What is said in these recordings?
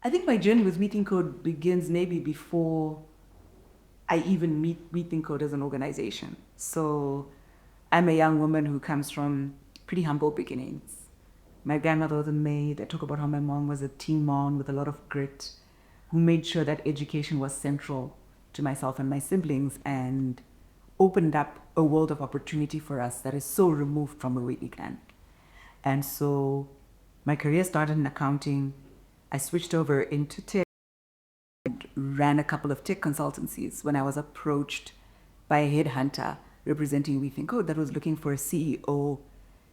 I think my journey with WeThinkCode begins maybe before I even meet WeThinkCode as an organization. So I'm a young woman who comes from pretty humble beginnings. My grandmother was a maid. I talk about how my mom was a teen mom with a lot of grit, who made sure that education was central to myself and my siblings and opened up a world of opportunity for us that is so removed from where we began. And so my career started in accounting. I switched over into tech, ran a couple of tech consultancies when I was approached by a headhunter representing WeThinkCode that was looking for a CEO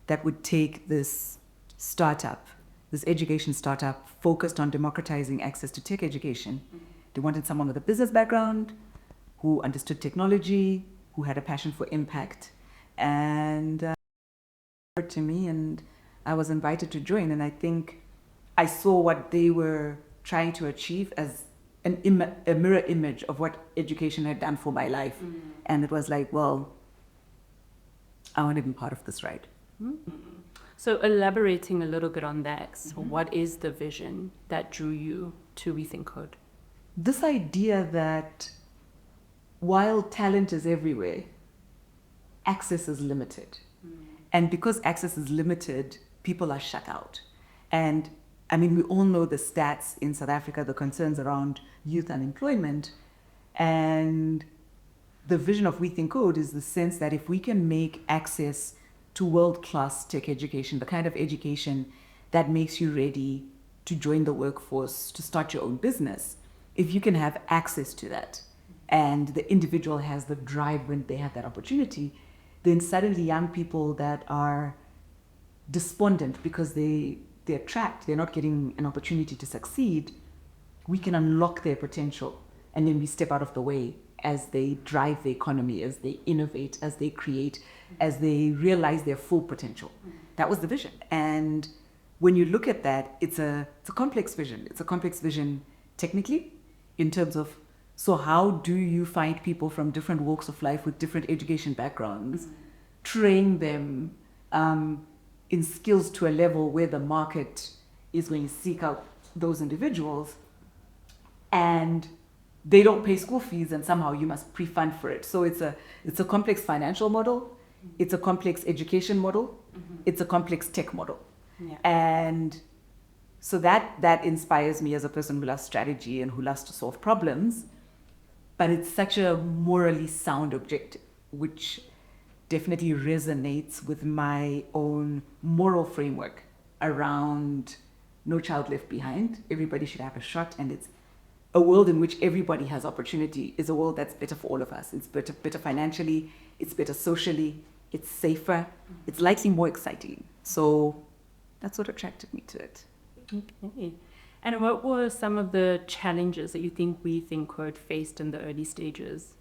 that would take this startup, this education startup focused on democratizing access to tech education. They wanted someone with a business background, who understood technology, who had a passion for impact. And to me, and I was invited to join. And I think I saw what they were trying to achieve as a mirror image of what education had done for my life. And it was like, well, I want to be part of this ride. So elaborating a little bit on that, so what is the vision that drew you to WeThinkCode? This idea that while talent is everywhere, access is limited. And because access is limited, people are shut out. And I mean, we all know the stats in South Africa, the concerns around youth unemployment. And the vision of WeThinkCode is the sense that if we can make access to world-class tech education, the kind of education that makes you ready to join the workforce, to start your own business, if you can have access to that, and the individual has the drive when they have that opportunity, then suddenly young people that are despondent because they're trapped, they're not getting an opportunity to succeed, we can unlock their potential, and then we step out of the way as they drive the economy, as they innovate, as they create, as they realize their full potential. That was the vision. And when you look at that, it's a complex vision. It's a complex vision technically in terms of, so how do you find people from different walks of life with different education backgrounds, train them in skills to a level where the market is going to seek out those individuals, and they don't pay school fees, and somehow you must pre-fund for it. So it's a complex financial model, it's a complex education model, it's a complex tech model. Yeah. And so that inspires me as a person who loves strategy and who loves to solve problems. But it's such a morally sound objective, which definitely resonates with my own moral framework around no child left behind. Everybody should have a shot, and it's a world in which everybody has opportunity is a world that's better for all of us. It's better financially, it's better socially, it's safer, it's likely more exciting. So that's what attracted me to it. Okay. And what were some of the challenges that you think WeThinkCode faced in the early stages?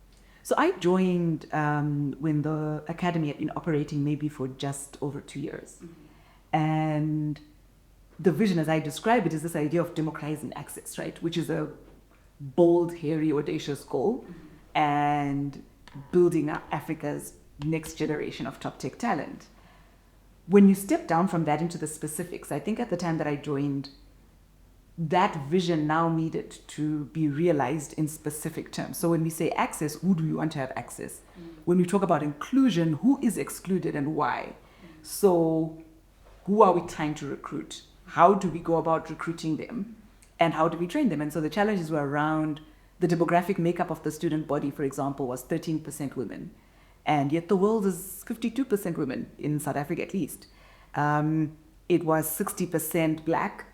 So I joined when the academy had been operating maybe for just over 2 years. And the vision, as I describe it, is this idea of democratizing access, right? Which is a bold, hairy, audacious goal, and building up Africa's next generation of top tech talent. When you step down from that into the specifics, I think at the time that I joined, that vision now needed to be realized in specific terms. So when we say access, who do we want to have access? When we talk about inclusion, who is excluded and why? So who are we trying to recruit? How do we go about recruiting them? And how do we train them? And so the challenges were around the demographic makeup of the student body, for example, was 13% women. And yet the world is 52% women, in South Africa at least. It was 60% Black,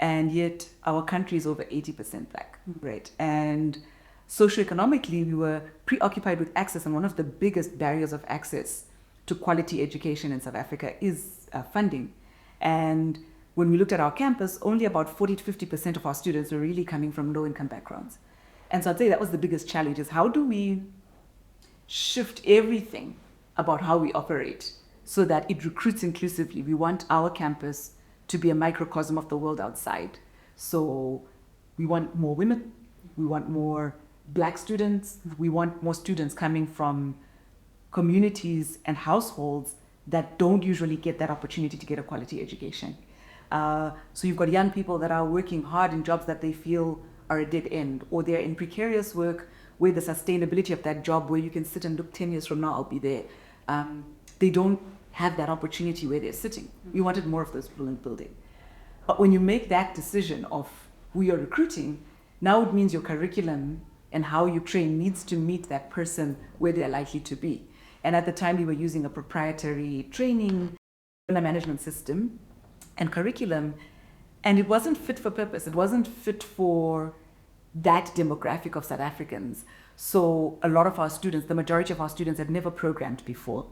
and yet our country is over 80% Black, right? And socioeconomically, we were preoccupied with access, and one of the biggest barriers of access to quality education in South Africa is funding. And when we looked at our campus, only about 40 to 50% of our students were really coming from low-income backgrounds. And so I'd say that was the biggest challenge, is how do we shift everything about how we operate so that it recruits inclusively? We want our campus to be a microcosm of the world outside. So we want more women, we want more Black students, we want more students coming from communities and households that don't usually get that opportunity to get a quality education. So you've got young people that are working hard in jobs that they feel are a dead end, or they're in precarious work where the sustainability of that job, where you can sit and look 10 years from now, I'll be there. They don't have that opportunity where they're sitting. We wanted more of those people in the building. But when you make that decision of who you're recruiting, now it means your curriculum and how you train needs to meet that person where they're likely to be. And at the time, we were using a proprietary training management system and curriculum, and it wasn't fit for purpose. It wasn't fit for that demographic of South Africans. So a lot of our students, the majority of our students, had never programmed before.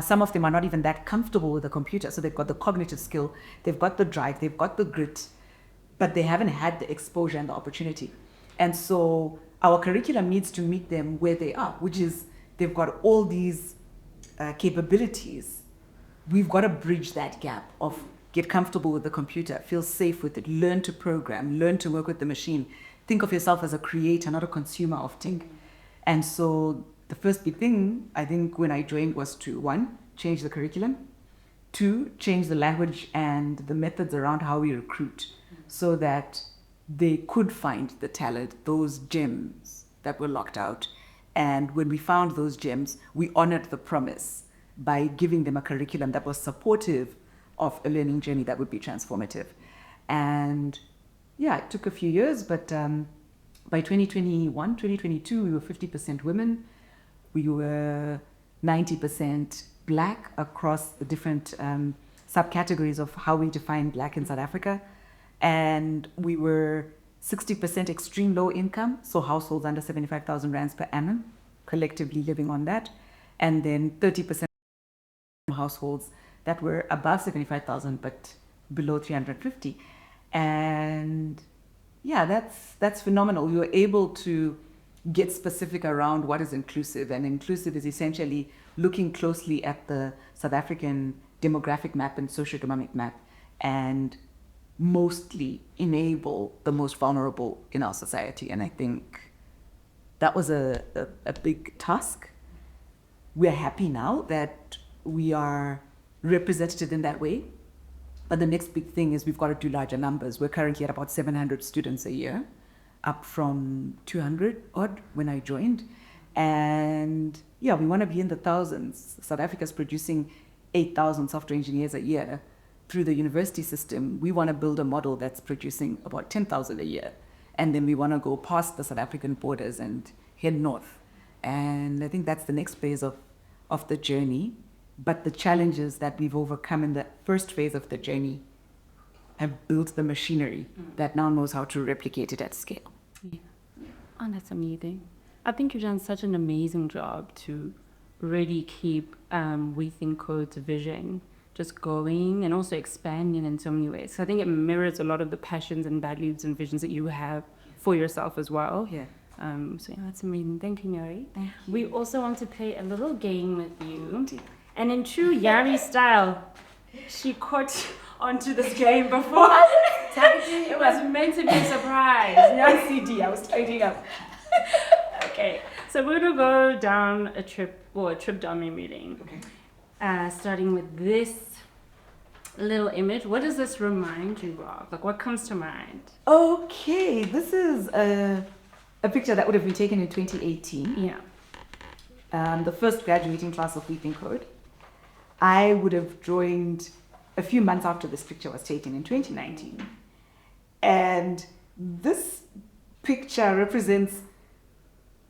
Some of them are not even that comfortable with a computer. So they've got the cognitive skill, they've got the drive, they've got the grit, but they haven't had the exposure and the opportunity. And so our curriculum needs to meet them where they are, which is they've got all these capabilities. We've got to bridge that gap of get comfortable with the computer, feel safe with it, learn to program, learn to work with the machine. Think of yourself as a creator, not a consumer of tech. And so the first big thing, I think, when I joined was to, one, change the curriculum, two, change the language and the methods around how we recruit so that they could find the talent, those gems that were locked out. And when we found those gems, we honored the promise by giving them a curriculum that was supportive of a learning journey that would be transformative. And yeah, it took a few years, but by 2021, 2022, we were 50% women. We were 90% Black across the different subcategories of how we define Black in South Africa. And we were 60% extreme low income, so households under 75,000 rands per annum, collectively living on that. And then 30% households that were above 75,000 but below 350. And yeah, that's phenomenal. We were able to get specific around what is inclusive, and inclusive is essentially looking closely at the South African demographic map and socioeconomic map and mostly enable the most vulnerable in our society. And I think that was a big task. We're happy now that we are represented in that way. But the next big thing is we've got to do larger numbers. We're currently at about 700 students a year, up from 200 odd when I joined. And yeah, we want to be in the thousands. South Africa's producing 8,000 software engineers a year through the university system. We want to build a model that's producing about 10,000 a year. And then we want to go past the South African borders and head north. And I think that's the next phase of the journey. But the challenges that we've overcome in the first phase of the journey have built the machinery that now knows how to replicate it at scale. Yeah. Oh, that's amazing. I think you've done such an amazing job to really keep WeThinkCode's vision just going and also expanding in so many ways. So I think it mirrors a lot of the passions and values and visions that you have for yourself as well. Yeah. So yeah, that's amazing. Thank you, Nyari. Thank you. We also want to play a little game with you. And in true Nyari style, she caught onto this game before. It was meant to be a surprise. No CD, I was tidying up. Okay, so we're gonna go down a trip down memory lane. Okay. Starting with this little image. What does this remind you of? Like, what comes to mind? Okay, this is a picture that would have been taken in 2018. Yeah. The first graduating class of WeThinkCode. I would have joined a few months after this picture was taken in 2019. And this picture represents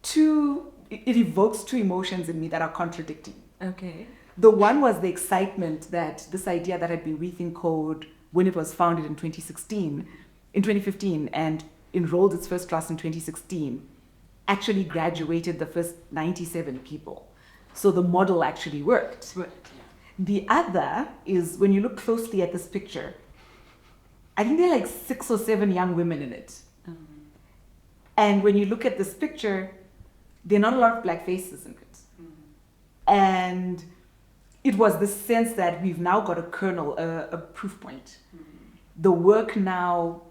it evokes two emotions in me that are contradicting. Okay. The one was the excitement that this idea that had been WeThinkCode when it was founded in 2015, and enrolled its first class in 2016, actually graduated the first 97 people. So the model actually worked. Right. The other is when you look closely at this picture, I think there are like 6 or 7 young women in it. And when you look at this picture, there are not a lot of Black faces in it. And it was the sense that we've now got a kernel, a proof point. The work now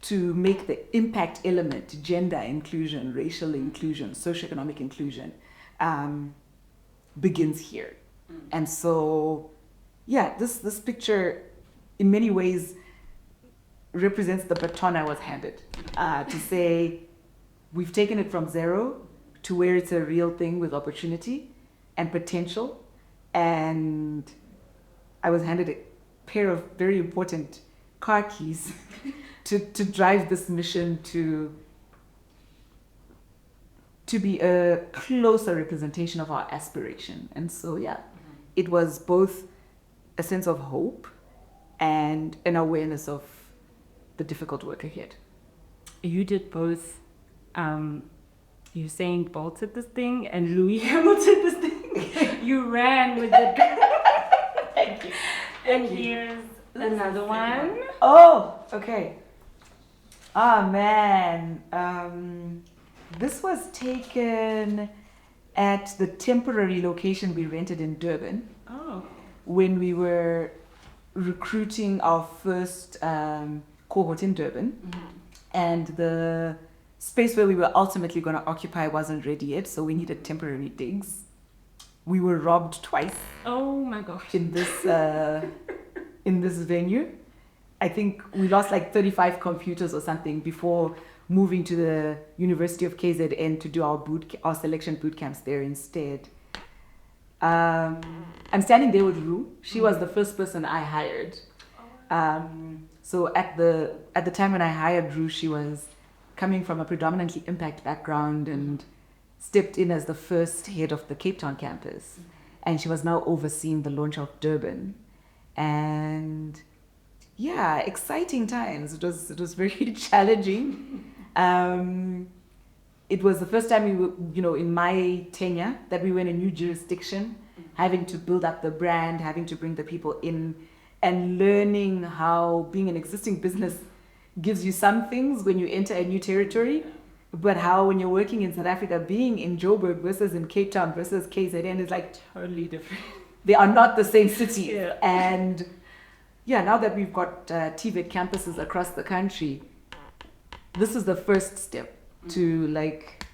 to make the impact element, gender inclusion, racial inclusion, socioeconomic inclusion, begins here. And so, yeah, this picture in many ways represents the baton I was handed, to say, we've taken it from zero to where it's a real thing with opportunity and potential. And I was handed a pair of very important car keys to drive this mission to be a closer representation of our aspiration. And so, yeah, it was both a sense of hope and an awareness of the difficult work ahead. You did both. Usain Bolt did this thing and Lewis Hamilton this thing. You ran with the. Thank you. And here's another one. Oh, okay. Ah, man. This was taken at the temporary location we rented in Durban. Oh. When we were recruiting our first cohort in Durban. Mm-hmm. And the space where we were ultimately going to occupy wasn't ready yet, so we needed temporary digs. We were robbed twice. Oh my gosh. In this venue. I think we lost like 35 computers or something before moving to the University of KZN to do our selection boot camps there instead. I'm standing there with Rue. She was the first person I hired. So at the time when I hired Rue, she was coming from a predominantly impact background and stepped in as the first head of the Cape Town campus. And she was now overseeing the launch of Durban. And yeah, exciting times. It was very challenging. It was the first time we were, in my tenure, that we were in a new jurisdiction, having to build up the brand, having to bring the people in, and learning how being an existing business gives you some things when you enter a new territory, but how when you're working in South Africa, being in Joburg versus in Cape Town versus KZN is like Totally different. They are not the same city. Yeah. And yeah, now that we've got TVET campuses across the country, this is the first step to like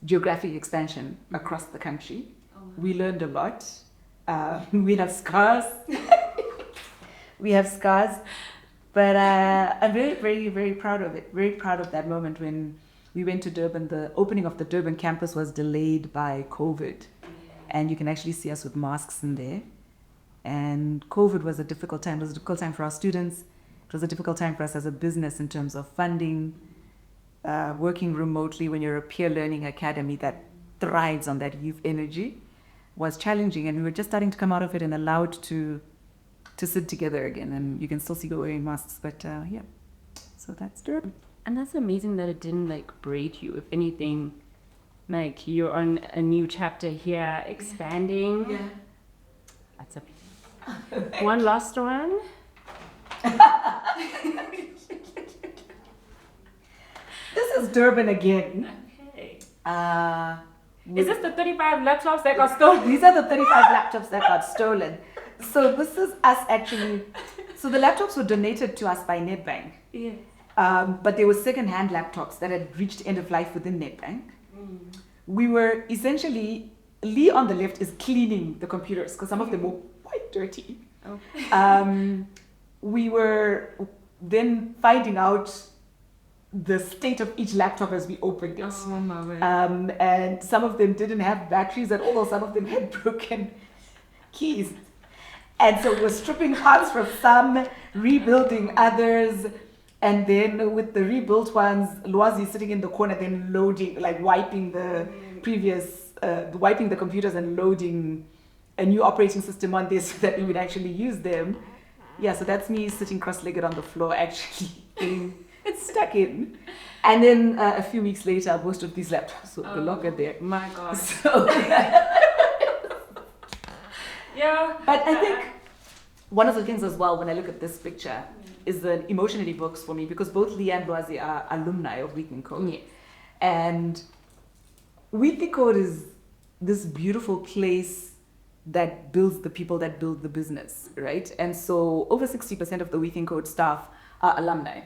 geographic expansion across the country. We learned a lot. We have scars. But I'm very, very, very proud of it. Very proud of that moment when we went to Durban. The opening of the Durban campus was delayed by COVID. And you can actually see us with masks in there. And COVID was a difficult time. It was a difficult time for our students. It was a difficult time for us as a business in terms of funding, working remotely when you're a peer learning academy that thrives on that youth energy was challenging. And we were just starting to come out of it and allowed to sit together again. And you can still see we're wearing masks, but yeah. So that's Durban. And that's amazing that it didn't like break you. If anything, like you're on a new chapter here, expanding. Yeah. That's a one last one. This is Durban again. Okay. Is Is this the 35 laptops that got stolen? These are the 35 laptops that got stolen. So this is us actually. So the laptops were donated to us by Nedbank. Yeah. But they were second-hand laptops that had reached end of life within Nedbank. We were essentially, Lee on the left is cleaning the computers because some of them were quite dirty. Okay. We were then finding out the state of each laptop as we opened it. Oh my word. And some of them didn't have batteries at all, or some of them had broken keys. And so we're stripping parts from some, rebuilding others, and then with the rebuilt ones, Lwazi sitting in the corner, then loading, like wiping the previous, wiping the computers and loading a new operating system on this so that we would actually use them. Yeah, so that's me sitting cross-legged on the floor, actually it's stuck in. And then a few weeks later, most of these laptops were no longer there. My God. So, Yeah. but I think one of the things as well when I look at this picture is the emotionally books for me, because both Lee and Lwazi are alumni of WeThinkCode. Yes. And WeThinkCode is this beautiful place that builds the people that build the business, right? And so over 60% of the WeThinkCode staff are alumni.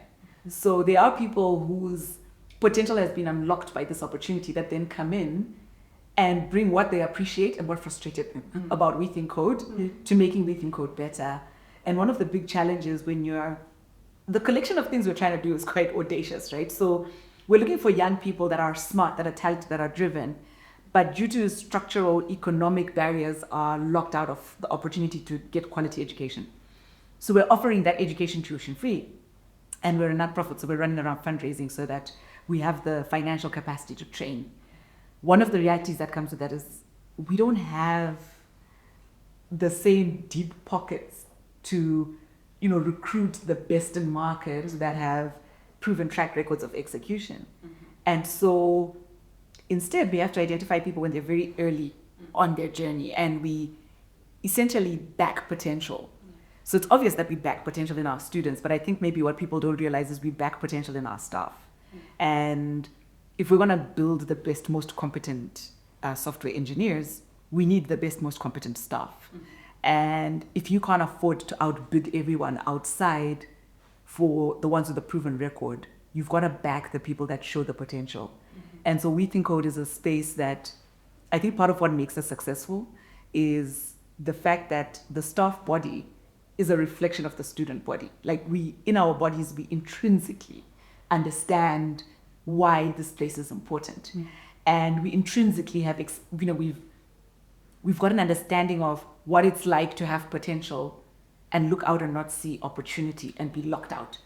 So they are people whose potential has been unlocked by this opportunity that then come in and bring what they appreciate and what frustrated them about WeThinkCode to making WeThinkCode better. And one of the big challenges the collection of things we're trying to do is quite audacious, right? So we're looking for young people that are smart, that are talented, that are driven, but due to structural economic barriers are locked out of the opportunity to get quality education. So we're offering that education tuition free, and we're a nonprofit, so we're running around fundraising so that we have the financial capacity to train. One of the realities that comes with that is we don't have the same deep pockets to, recruit the best in market that have proven track records of execution. And so instead, we have to identify people when they're very early on their journey, and we essentially back potential. So it's obvious that we back potential in our students, but I think maybe what people don't realize is we back potential in our staff. And if we're going to build the best, most competent software engineers, we need the best, most competent staff. And if you can't afford to outbid everyone outside for the ones with a proven record, you've got to back the people that show the potential. And so WeThinkCode is a space that I think part of what makes us successful is the fact that the staff body is a reflection of the student body. Like in our bodies, we intrinsically understand why this place is important. And we intrinsically have, we've got an understanding of what it's like to have potential and look out and not see opportunity and be locked out.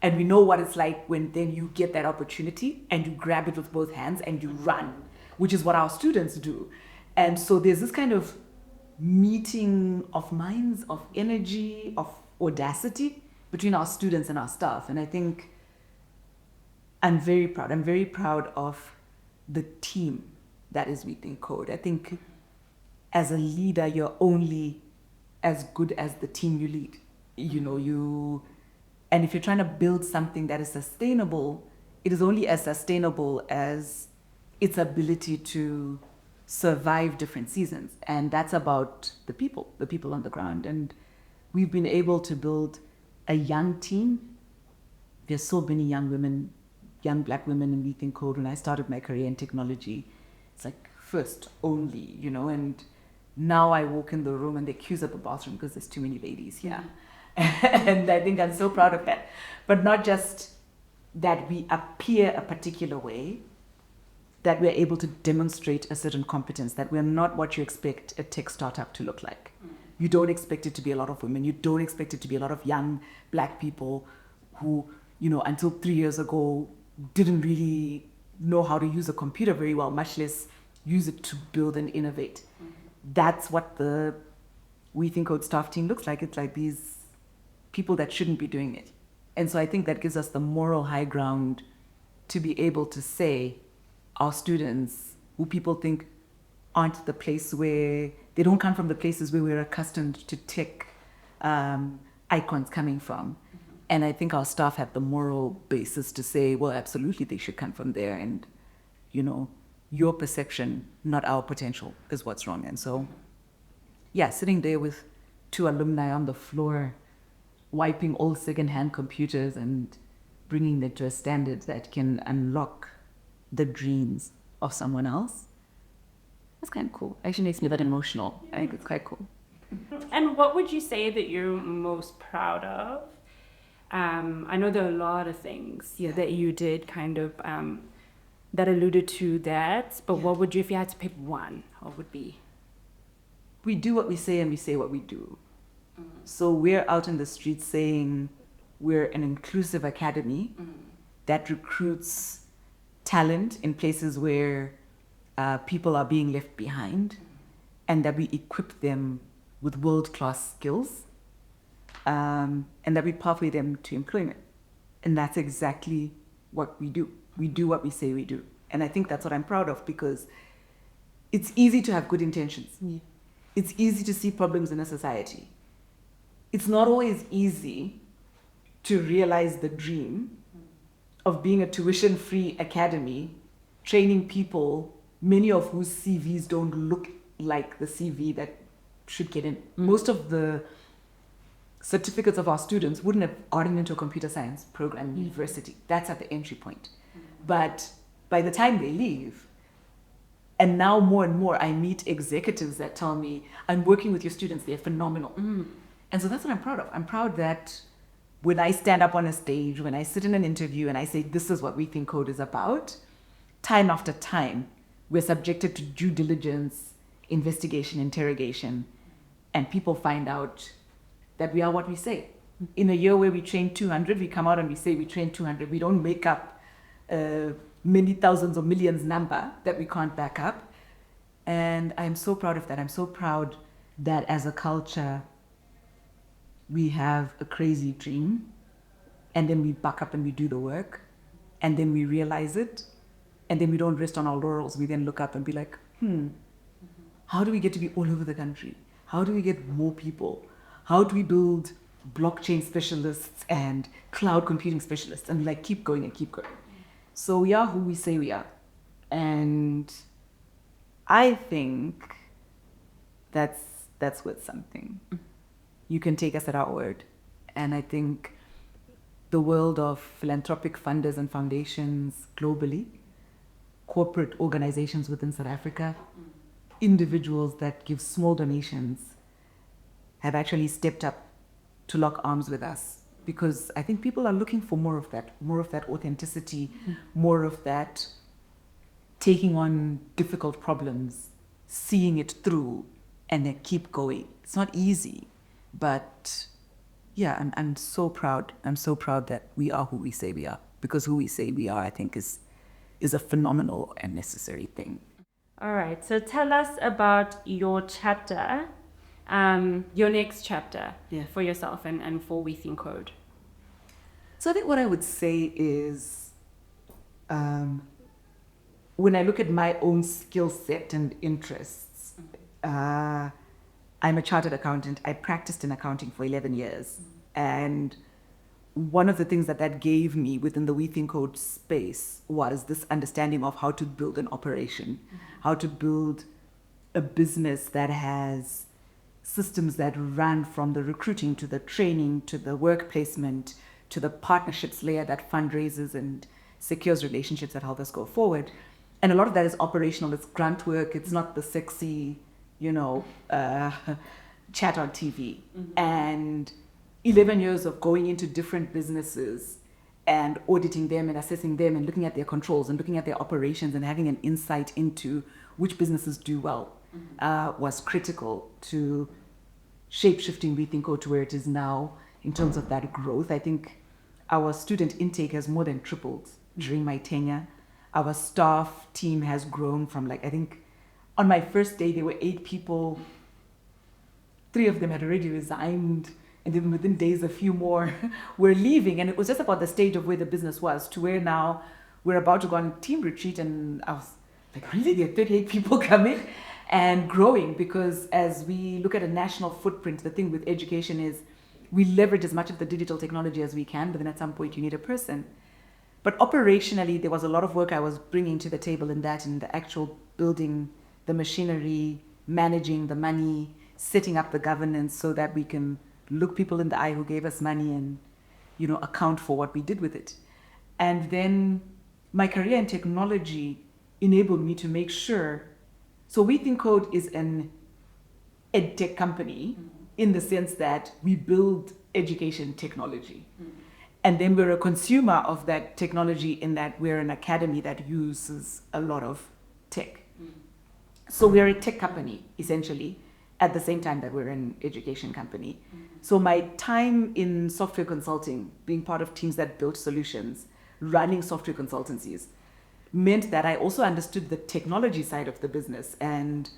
And we know what it's like when then you get that opportunity and you grab it with both hands and you run, which is what our students do. And so there's this kind of meeting of minds, of energy, of audacity between our students and our staff. And I think I'm very proud. I'm very proud of the team that is WeThinkCode. I think as a leader, you're only as good as the team you lead. And if you're trying to build something that is sustainable, it is only as sustainable as its ability to survive different seasons. And that's about the people on the ground. And we've been able to build a young team. There's so many young women, young Black women in WeThinkCode. When I started my career in technology, it's like first only, and now I walk in the room and they queues at the bathroom because there's too many ladies here. And I think I'm so proud of that. But not just that we appear a particular way, that we're able to demonstrate a certain competence, that we're not what you expect a tech startup to look like. You don't expect it to be a lot of women. You don't expect it to be a lot of young Black people who, until 3 years ago, didn't really know how to use a computer very well, much less use it to build and innovate. That's what the WeThinkCode staff team looks like. It's like these people that shouldn't be doing it. And so I think that gives us the moral high ground to be able to say our students, who people think aren't the place where, they don't come from the places where we're accustomed to tech icons coming from. And I think our staff have the moral basis to say, well, absolutely, they should come from there. And, your perception, not our potential, is what's wrong. And so, sitting there with 2 alumni on the floor, wiping all second-hand computers and bringing them to a standard that can unlock the dreams of someone else, that's kind of cool. Actually makes me a bit emotional. I think it's quite cool. And what would you say that you're most proud of? I know there are a lot of things that you did kind of that alluded to that, but what would you, if you had to pick one, what would be? We do what we say and we say what we do. So we're out in the streets saying we're an inclusive academy that recruits talent in places where people are being left behind, and that we equip them with world-class skills, and that we pathway them to employment. And that's exactly what we do. We do what we say we do. And I think that's what I'm proud of, because it's easy to have good intentions. It's easy to see problems in a society. It's not always easy to realize the dream of being a tuition-free academy, training people, many of whose CVs don't look like the CV that should get in. Most of the certificates of our students wouldn't have gotten into a computer science program in university. That's at the entry point. But by the time they leave, and now more and more I meet executives that tell me, I'm working with your students, they're phenomenal. And so that's what I'm proud of. I'm proud that when I stand up on a stage, when I sit in an interview and I say, this is what WeThinkCode is about, time after time, we're subjected to due diligence, investigation, interrogation, and people find out that we are what we say. In a year where we train 200, we come out and we say we train 200. We don't make up many thousands or millions number that we can't back up. And I'm so proud of that. I'm so proud that as a culture, we have a crazy dream, and then we back up and we do the work, and then we realize it, and then we don't rest on our laurels. We then look up and be like, how do we get to be all over the country? How do we get more people? How do we build blockchain specialists and cloud computing specialists? And like keep going and keep going. So we are who we say we are. And I think that's worth something. You can take us at our word. And I think the world of philanthropic funders and foundations globally, corporate organizations within South Africa, individuals that give small donations have actually stepped up to lock arms with us, because I think people are looking for more of that authenticity, more of that taking on difficult problems, seeing it through, and then keep going. It's not easy, but yeah, I'm so proud. I'm so proud that we are who we say we are, because who we say we are, I think, is a phenomenal and necessary thing. All right, so tell us about your chapter, your next chapter for yourself and for WeThinkCode. So I think what I would say is, when I look at my own skill set and interests, I'm a chartered accountant. I practiced in accounting for 11 years. And one of the things that gave me within the WeThinkCode space was this understanding of how to build an operation, how to build a business that has systems that run from the recruiting to the training to the work placement to the partnerships layer that fundraises and secures relationships that help us go forward. And a lot of that is operational. It's grunt work. It's not the sexy, chat on TV. And 11 years of going into different businesses and auditing them and assessing them and looking at their controls and looking at their operations and having an insight into which businesses do well was critical to shape-shifting WeThinkCode to where it is now in terms of that growth. I think our student intake has more than tripled during my tenure. Our staff team has grown from I think on my first day, there were 8 people. 3 of them had already resigned. And then within days, a few more were leaving. And it was just about the stage of where the business was to where now we're about to go on team retreat. And I was like, really? There are 38 people coming and growing, because as we look at a national footprint, the thing with education is we leverage as much of the digital technology as we can, but then at some point you need a person. But operationally, there was a lot of work I was bringing to the table in the actual building the machinery, managing the money, setting up the governance so that we can look people in the eye who gave us money and, account for what we did with it. And then my career in technology enabled me to make sure. So WeThinkCode is an edtech company in the sense that we build education technology. And then we're a consumer of that technology in that we're an academy that uses a lot of tech. So we're a tech company, essentially, at the same time that we're an education company. So my time in software consulting, being part of teams that built solutions, running software consultancies, meant that I also understood the technology side of the business. And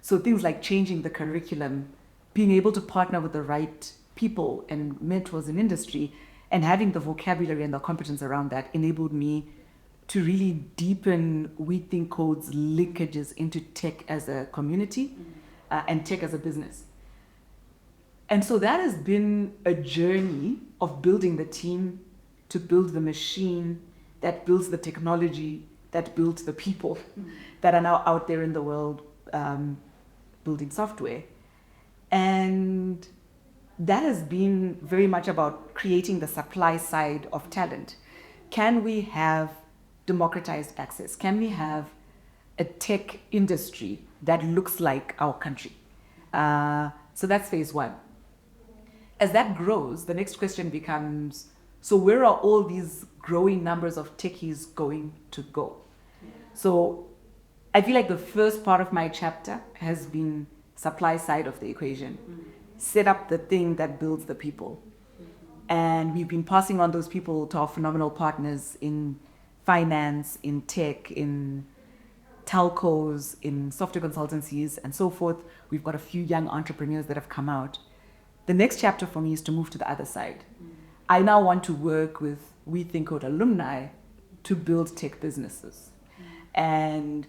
so things like changing the curriculum, being able to partner with the right people and mentors in industry, and having the vocabulary and the competence around that enabled me to really deepen WeThinkCode's linkages into tech as a community and tech as a business. And so that has been a journey of building the team to build the machine that builds the technology that builds the people that are now out there in the world building software. And that has been very much about creating the supply side of talent. Can we have democratized access? Can we have a tech industry that looks like our country? So that's phase 1. As that grows, the next question becomes, so where are all these growing numbers of techies going to go? So I feel like the first part of my chapter has been supply side of the equation. Set up the thing that builds the people. And we've been passing on those people to our phenomenal partners in finance, in tech, in telcos, in software consultancies, and so forth. We've got a few young entrepreneurs that have come out. The next chapter for me is to move to the other side. I now want to work with WeThinkCode alumni to build tech businesses. And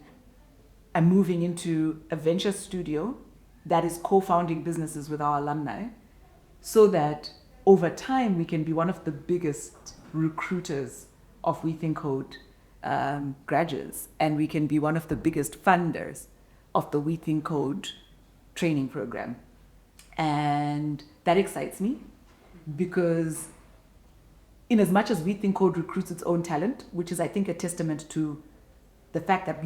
I'm moving into a venture studio that is co-founding businesses with our alumni so that over time we can be one of the biggest recruiters of WeThinkCode graduates, and we can be one of the biggest funders of the WeThinkCode training program. And that excites me because in as much as WeThinkCode recruits its own talent, which is I think a testament to the fact that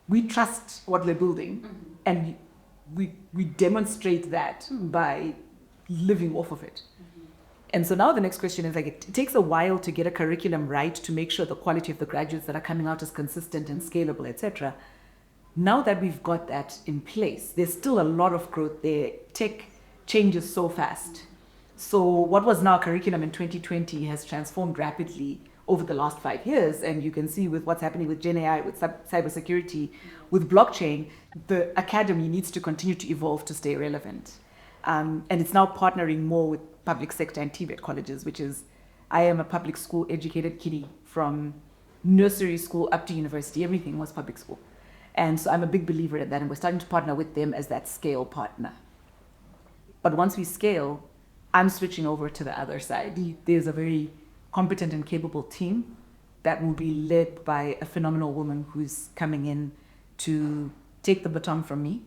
we trust what we're building, and we demonstrate that by living off of it. And so now the next question is like, it takes a while to get a curriculum right to make sure the quality of the graduates that are coming out is consistent and scalable, etc. Now that we've got that in place, there's still a lot of growth there. Tech changes so fast. So what was now curriculum in 2020 has transformed rapidly over the last 5 years. And you can see with what's happening with Gen AI, with cybersecurity, with blockchain, the academy needs to continue to evolve to stay relevant. And it's now partnering more with public sector and TVET colleges, which is, I am a public school educated kiddie from nursery school up to university. Everything was public school. And so I'm a big believer in that, and we're starting to partner with them as that scale partner. But once we scale, I'm switching over to the other side. There's a very competent and capable team that will be led by a phenomenal woman who's coming in to take the baton from me,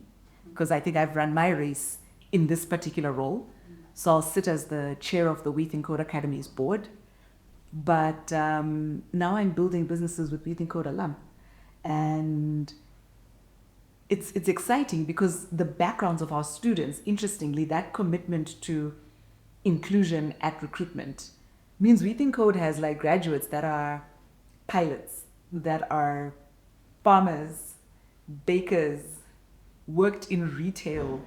because I think I've run my race in this particular role. So I'll sit as the chair of the WeThinkCode Academy's board. But now I'm building businesses with WeThinkCode alum. And it's exciting because the backgrounds of our students, interestingly, that commitment to inclusion at recruitment means WeThinkCode has like graduates that are pilots, that are farmers, bakers, worked in retail,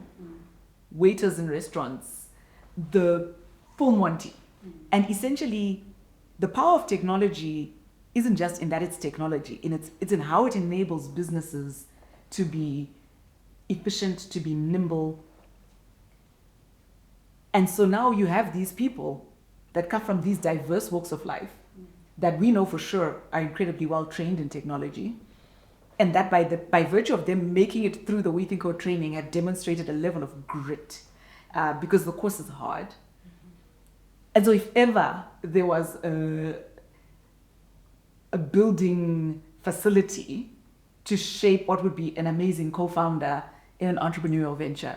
waiters in restaurants, the full Monty. And essentially, the power of technology isn't just in that it's technology, it's in how it enables businesses to be efficient, to be nimble. And so now you have these people that come from these diverse walks of life that we know for sure are incredibly well trained in technology, and that by virtue of them making it through the WeThinkCode training have demonstrated a level of grit because the course is hard. And so if ever there was a building facility to shape what would be an amazing co-founder in an entrepreneurial venture,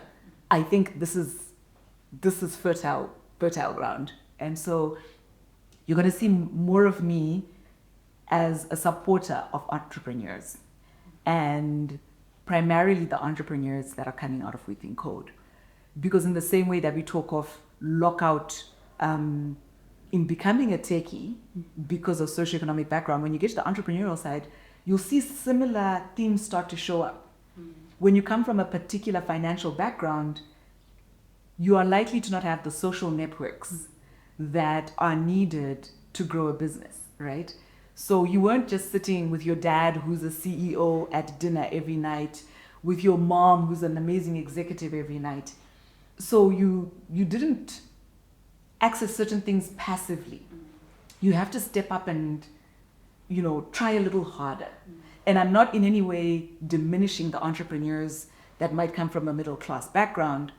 I think this is fertile ground. And so you're going to see more of me as a supporter of entrepreneurs, and primarily the entrepreneurs that are coming out of WeThinkCode. Because in the same way that we talk of lockout in becoming a techie because of socioeconomic background, when you get to the entrepreneurial side, you'll see similar themes start to show up. When you come from a particular financial background, you are likely to not have the social networks that are needed to grow a business, right? So you weren't just sitting with your dad who's a CEO at dinner every night, with your mom who's an amazing executive every night. So you didn't access certain things passively. You have to step up and, try a little harder. And I'm not in any way diminishing the entrepreneurs that might come from a middle class background.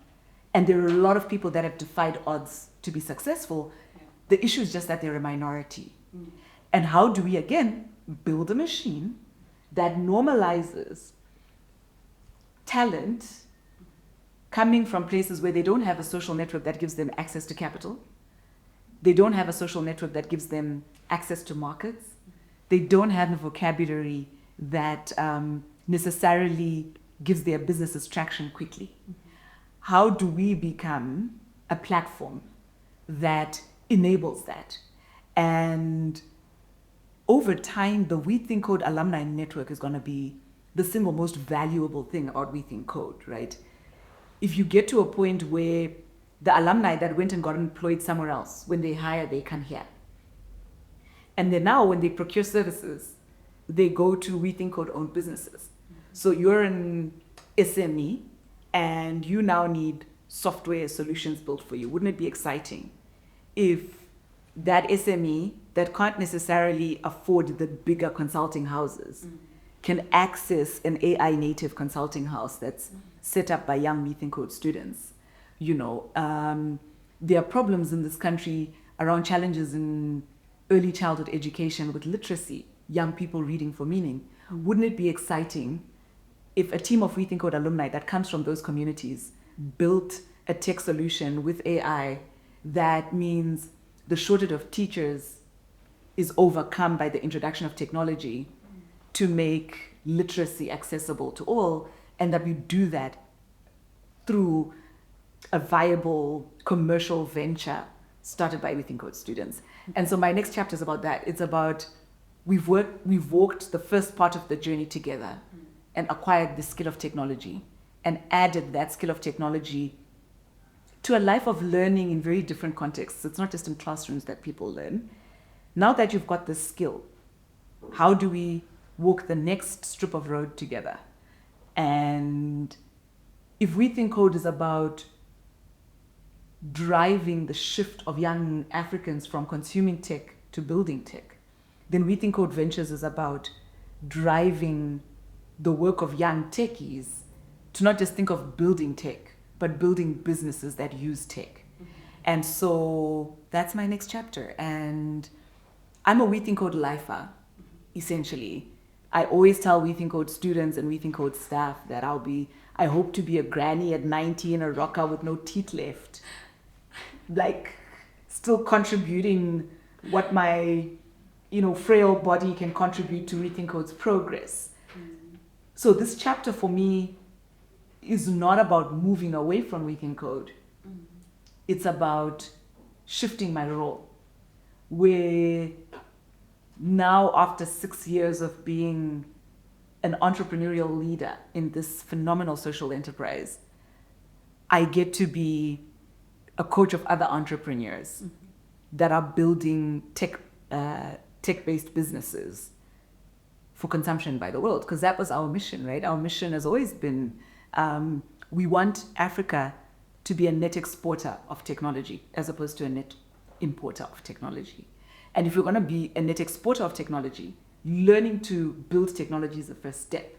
And there are a lot of people that have defied odds to be successful. The issue is just that they're a minority. And how do we, again, build a machine that normalizes talent coming from places where they don't have a social network that gives them access to capital. They don't have a social network that gives them access to markets. They don't have a vocabulary that necessarily gives their businesses traction quickly. how do we become a platform that enables that? And over time, the WeThinkCode alumni network is going to be the single most valuable thing about WeThinkCode, right? If you get to a point where the alumni that went and got employed somewhere else, when they hire, they come here. And then now when they procure services, they go to WeThinkCode owned businesses. So you're an SME and you now need software solutions built for you. Wouldn't it be exciting if that SME that can't necessarily afford the bigger consulting houses can access an AI native consulting house that's set up by young WeThinkCode students? You know, there are problems in this country around challenges in early childhood education with literacy, young people reading for meaning. Wouldn't it be exciting if a team of WeThinkCode alumni that comes from those communities built a tech solution with AI that means the shortage of teachers is overcome by the introduction of technology to make literacy accessible to all, and that we do that through a viable commercial venture started by WeThinkCode students. And so my next chapter is about that. It's about we've walked the first part of the journey together and acquired the skill of technology and added that skill of technology to a life of learning in very different contexts. It's not just in classrooms that people learn. Now that you've got the skill, how do we walk the next strip of road together? And if WeThinkCode is about driving the shift of young Africans from consuming tech to building tech, then WeThinkCode Ventures is about driving the work of young techies to not just think of building tech, but building businesses that use tech. And so that's my next chapter. And I'm a WeThinkCode lifer, essentially. I always tell WeThinkCode students and WeThinkCode staff that I hope to be a granny at 90 in a rocker with no teeth left. Like, still contributing what my, frail body can contribute to WeThinkCode's progress. So this chapter for me is not about moving away from WeThinkCode. It's about shifting my role, where now after 6 years of being an entrepreneurial leader in this phenomenal social enterprise, I get to be a coach of other entrepreneurs that are building tech-based businesses for consumption by the world, because that was our mission, right? Our mission has always been, we want Africa to be a net exporter of technology as opposed to a net importer of technology. And if you're going to be a net exporter of technology, learning to build technology is the first step.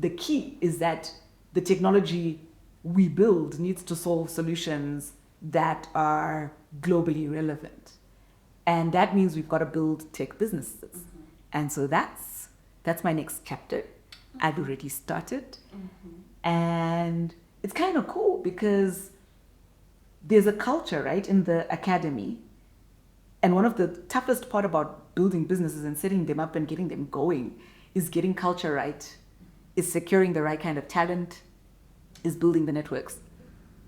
The key is that the technology we build needs to solve solutions that are globally relevant. And that means we've got to build tech businesses. And so that's my next chapter. I've already started. And it's kind of cool because there's a culture, right, in the academy. And one of the toughest part about building businesses and setting them up and getting them going is getting culture right, is securing the right kind of talent, is building the networks.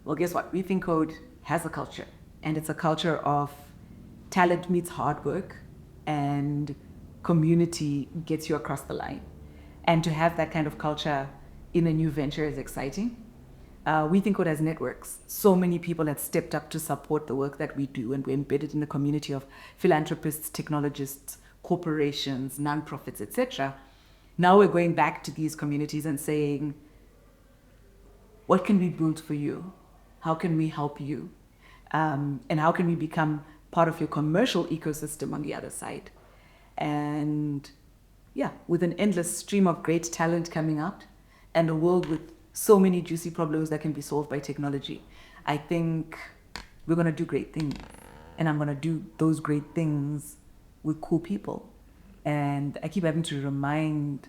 Well, guess what? WeThinkCode has a culture, and it's a culture of talent meets hard work and community gets you across the line. And to have that kind of culture in a new venture is exciting. WeThinkCode has networks. So many people have stepped up to support the work that we do, and we're embedded in the community of philanthropists, technologists, corporations, nonprofits, etc. Now we're going back to these communities and saying, what can we build for you? How can we help you? And how can we become part of your commercial ecosystem on the other side? And yeah, with an endless stream of great talent coming out and a world with so many juicy problems that can be solved by technology, I think we're going to do great things. And I'm going to do those great things with cool people. And I keep having to remind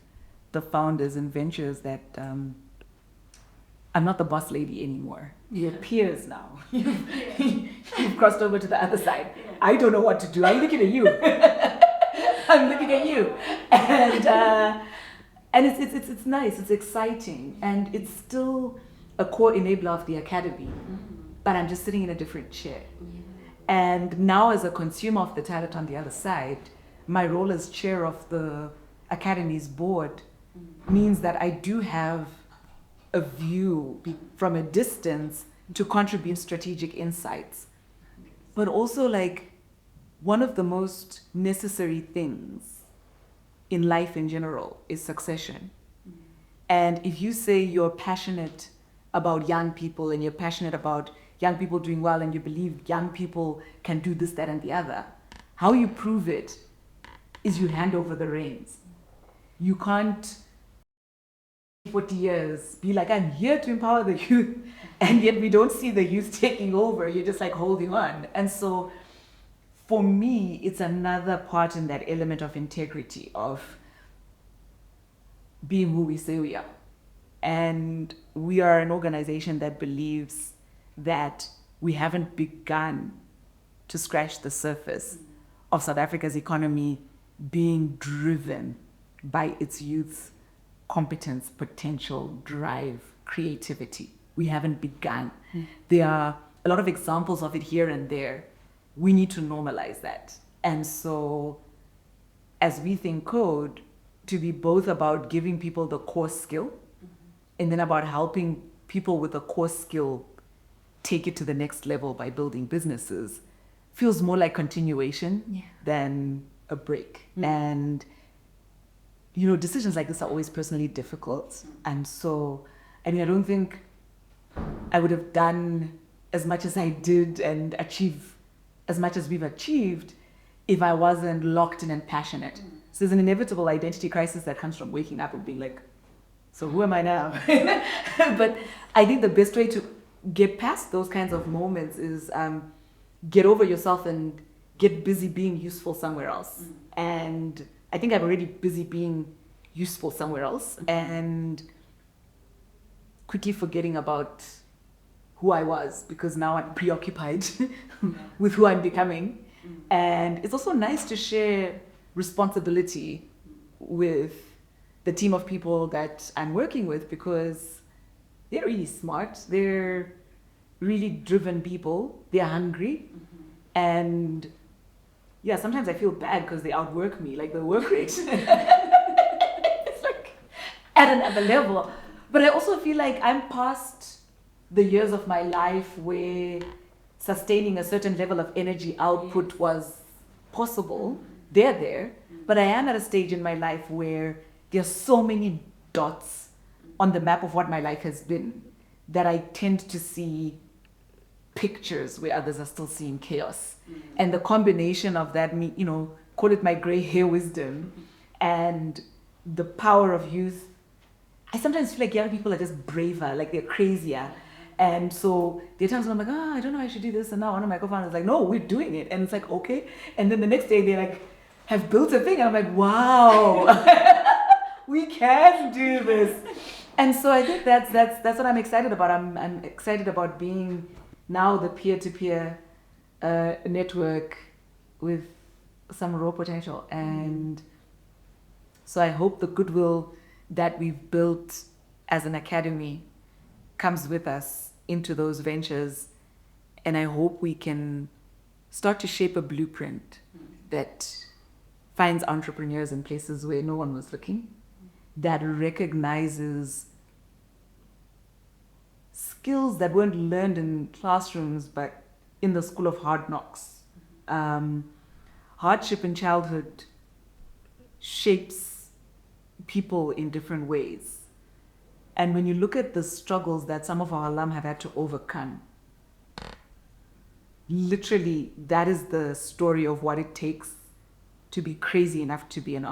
the founders and ventures that I'm not the boss lady anymore. You're peers now. You've crossed over to the other side. I don't know what to do. I'm looking at you. I'm looking at you. And it's nice. It's exciting. And it's still a core enabler of the academy, but I'm just sitting in a different chair. And now as a consumer of the talent on the other side, my role as chair of the academy's board means that I do have a view from a distance to contribute strategic insights. But also, like, one of the most necessary things in life in general is succession. And if you say you're passionate about young people and you're passionate about young people doing well and you believe young people can do this, that, and the other, how you prove it is you hand over the reins. You can't 40 years be like, I'm here to empower the youth, and yet we don't see the youth taking over. You're just like holding on. And so for me, it's another part in that element of integrity, of being who we say we are. And we are an organization that believes that we haven't begun to scratch the surface of South Africa's economy being driven by its youth's competence, potential, drive, creativity. We haven't begun. There are a lot of examples of it here and there. We need to normalize that. And so as we think code, to be both about giving people the core skill and then about helping people with a core skill take it to the next level by building businesses, feels more like continuation than a break. And, you know, decisions like this are always personally difficult. And so, I mean, I don't think I would have done as much as I did and achieve as much as we've achieved if I wasn't locked in and passionate. So there's an inevitable identity crisis that comes from waking up and being like, so who am I now? But I think the best way to get past those kinds of moments is get over yourself and get busy being useful somewhere else. And I think I'm already busy being useful somewhere else and quickly forgetting about who I was, because now I'm preoccupied with who I'm becoming. And it's also nice to share responsibility with the team of people that I'm working with, because they're really smart, they're really driven people, they're hungry. And yeah, sometimes I feel bad because they outwork me, like the work rate. It's like at another level. But I also feel like I'm past the years of my life where sustaining a certain level of energy output was possible. They're there. But I am at a stage in my life where there's so many dots on the map of what my life has been that I tend to see pictures where others are still seeing chaos. And the combination of that, you know, call it my gray hair wisdom and the power of youth. I sometimes feel like young people are just braver, like they're crazier. And so there are times when I'm like, I don't know, I should do this. And now one of my co-founders is like, no, we're doing it. And it's like, okay. And then the next day they like have built a thing. And I'm like, wow, we can do this. And so I think that's what I'm excited about. I'm excited about being now the peer-to-peer network with some raw potential. And so I hope the goodwill that we've built as an academy comes with us into those ventures. And I hope we can start to shape a blueprint that finds entrepreneurs in places where no one was looking, that recognizes skills that weren't learned in classrooms, but in the school of hard knocks. Hardship in childhood shapes people in different ways. And when you look at the struggles that some of our alum have had to overcome, literally that is the story of what it takes to be crazy enough to be an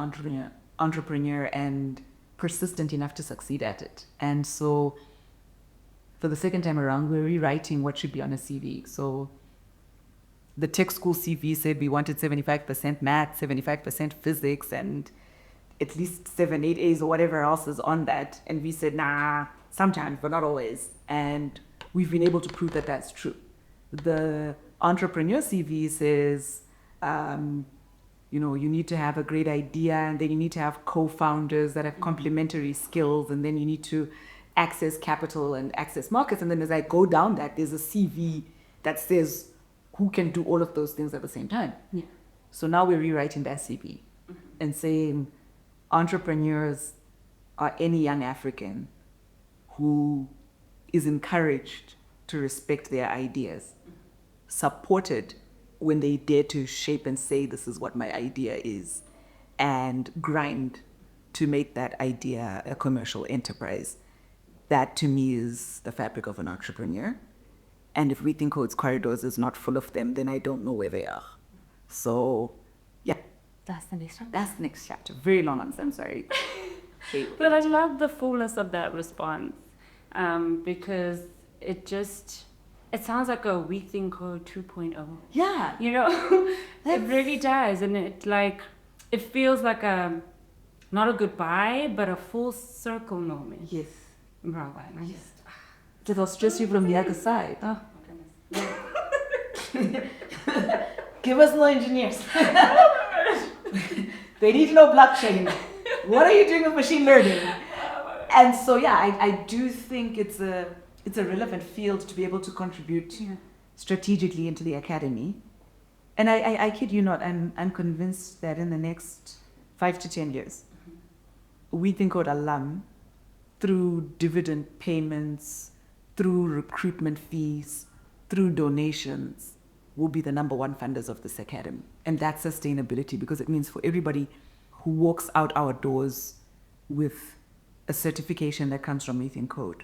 entrepreneur and persistent enough to succeed at it. And so for the second time around, we're rewriting what should be on a CV. So the tech school CV said we wanted 75% math, 75% physics, and at least 7, 8 A's or whatever else is on that. And we said, nah, sometimes, but not always. And we've been able to prove that that's true. The entrepreneur CV says, you know, you need to have a great idea, and then you need to have co-founders that have complementary skills, and then you need to access capital and access markets. And then as I go down that, there's a CV that says who can do all of those things at the same time. Yeah. So now we're rewriting that CV and saying entrepreneurs are any young African who is encouraged to respect their ideas, supported when they dare to shape and say, this is what my idea is, and grind to make that idea a commercial enterprise. That to me is the fabric of an entrepreneur. And if WeThinkCode's corridors is not full of them, then I don't know where they are. So, yeah, That's the next one. that's the next chapter. Very long answer, I'm sorry. But I love the fullness of that response, because it sounds like a WeThinkCode 2.0. Yeah. You know, it really does. And it feels like not a goodbye, but a full circle moment. Yes. Bravo. Yes. It'll stress you from the other side. Oh, my goodness. Give us no engineers. They need to know blockchain. What are you doing with machine learning? And so, yeah, I do think it's a relevant field to be able to contribute strategically into the academy. And I kid you not, I'm convinced that in the next 5 to 10 years, WeThinkCode alum, through dividend payments, through recruitment fees, through donations, will be the number one funders of this academy. And that's sustainability, because it means for everybody who walks out our doors with a certification that comes from WeThinkCode,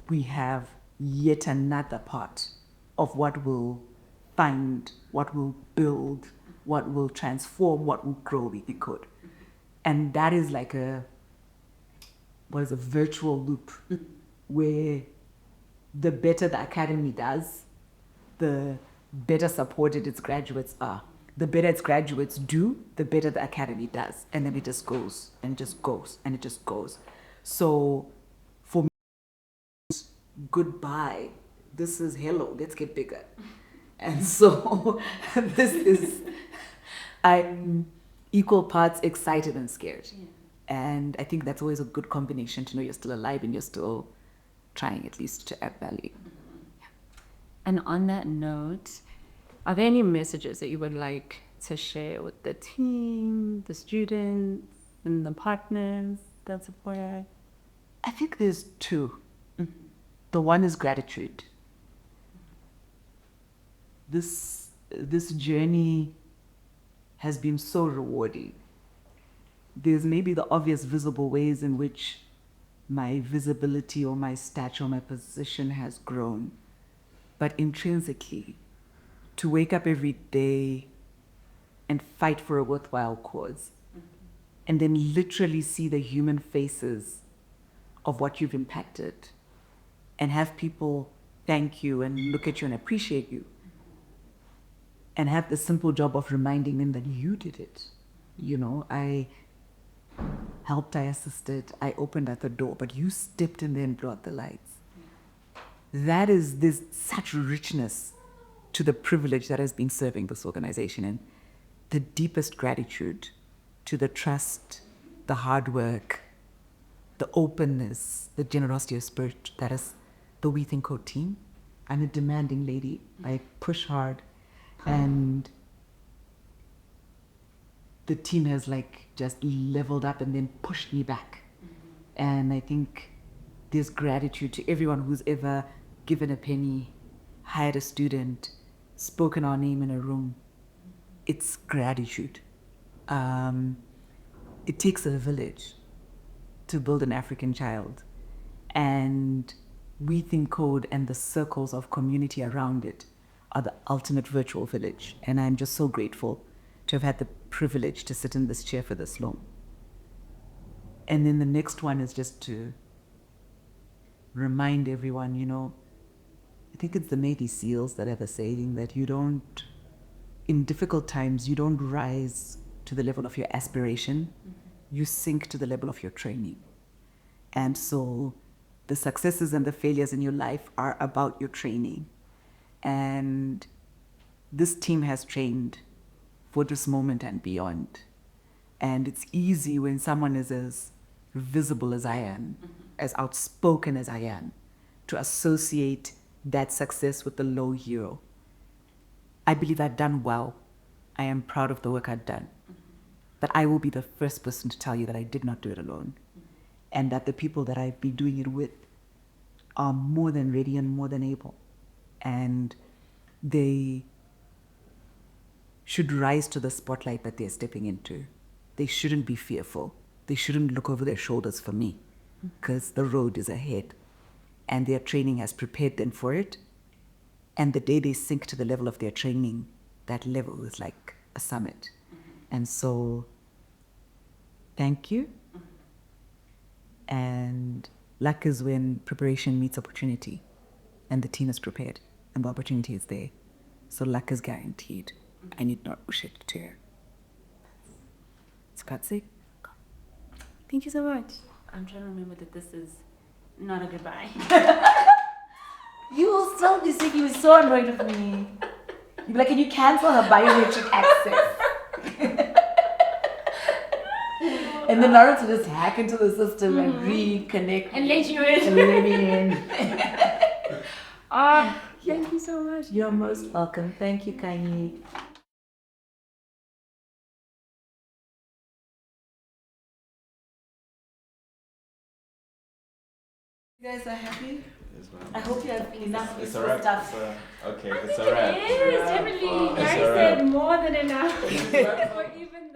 we have yet another part of what will find, what will build, what will transform, what will grow WeThinkCode. And that is like a virtual loop where the better the academy does, the better supported its graduates are. The better its graduates do, the better the academy does. And then it just goes and just goes and it just goes. So for me, goodbye. This is hello, let's get bigger. And so I'm equal parts excited and scared. Yeah. And I think that's always a good combination to know you're still alive and you're still trying at least to add value. And on that note, are there any messages that you would like to share with the team, the students, and the partners that support you? I think there's two. The one is gratitude. This journey has been so rewarding. There's maybe the obvious visible ways in which my visibility or my stature or my position has grown. But intrinsically, to wake up every day and fight for a worthwhile cause, and then literally see the human faces of what you've impacted, and have people thank you and look at you and appreciate you, and have the simple job of reminding them that you did it. You know, I helped, I assisted, I opened at the door, but you stepped in there and blew out the lights. There's such richness to the privilege that has been serving this organization, and the deepest gratitude to the trust, the hard work, the openness, the generosity of spirit that is the WeThinkCode team. I'm a demanding lady. I push hard, and the team has just leveled up and then pushed me back. And I think there's gratitude to everyone who's ever given a penny, hired a student, spoken our name in a room. It's gratitude. It takes a village to build an African child. And WeThinkCode and the circles of community around it are the ultimate virtual village. And I'm just so grateful to have had the privilege to sit in this chair for this long. And then the next one is just to remind everyone, I think it's the Navy SEALs that have a saying that in difficult times, you don't rise to the level of your aspiration, you sink to the level of your training. And so the successes and the failures in your life are about your training. And this team has trained for this moment and beyond. And it's easy when someone is as visible as I am, as outspoken as I am, to associate that success with the low hero. I believe I've done well. I am proud of the work I've done. But I will be the first person to tell you that I did not do it alone. And that the people that I've been doing it with are more than ready and more than able. And they should rise to the spotlight that they're stepping into. They shouldn't be fearful. They shouldn't look over their shoulders for me, because the road is ahead. And their training has prepared them for it. And the day they sink to the level of their training, that level is like a summit. And so, thank you. And luck is when preparation meets opportunity, and the team is prepared, and the opportunity is there. So luck is guaranteed. I need not wish it to her. Skatsik. Thank you so much. I'm trying to remember that this is not a goodbye. You will still be sick. You were so annoyed with me. You'd be like, can you cancel her biometric access? And then Naruto just hack into the system and reconnect. And let you in. And let me in. Thank you so much. You're most welcome. Thank you, Kanye. You guys are happy? Yes, ma'am. I hope you have enough It's useful alright. stuff. Okay, I it's think alright. it is, definitely. It's Nyari alright. said more than enough. Or even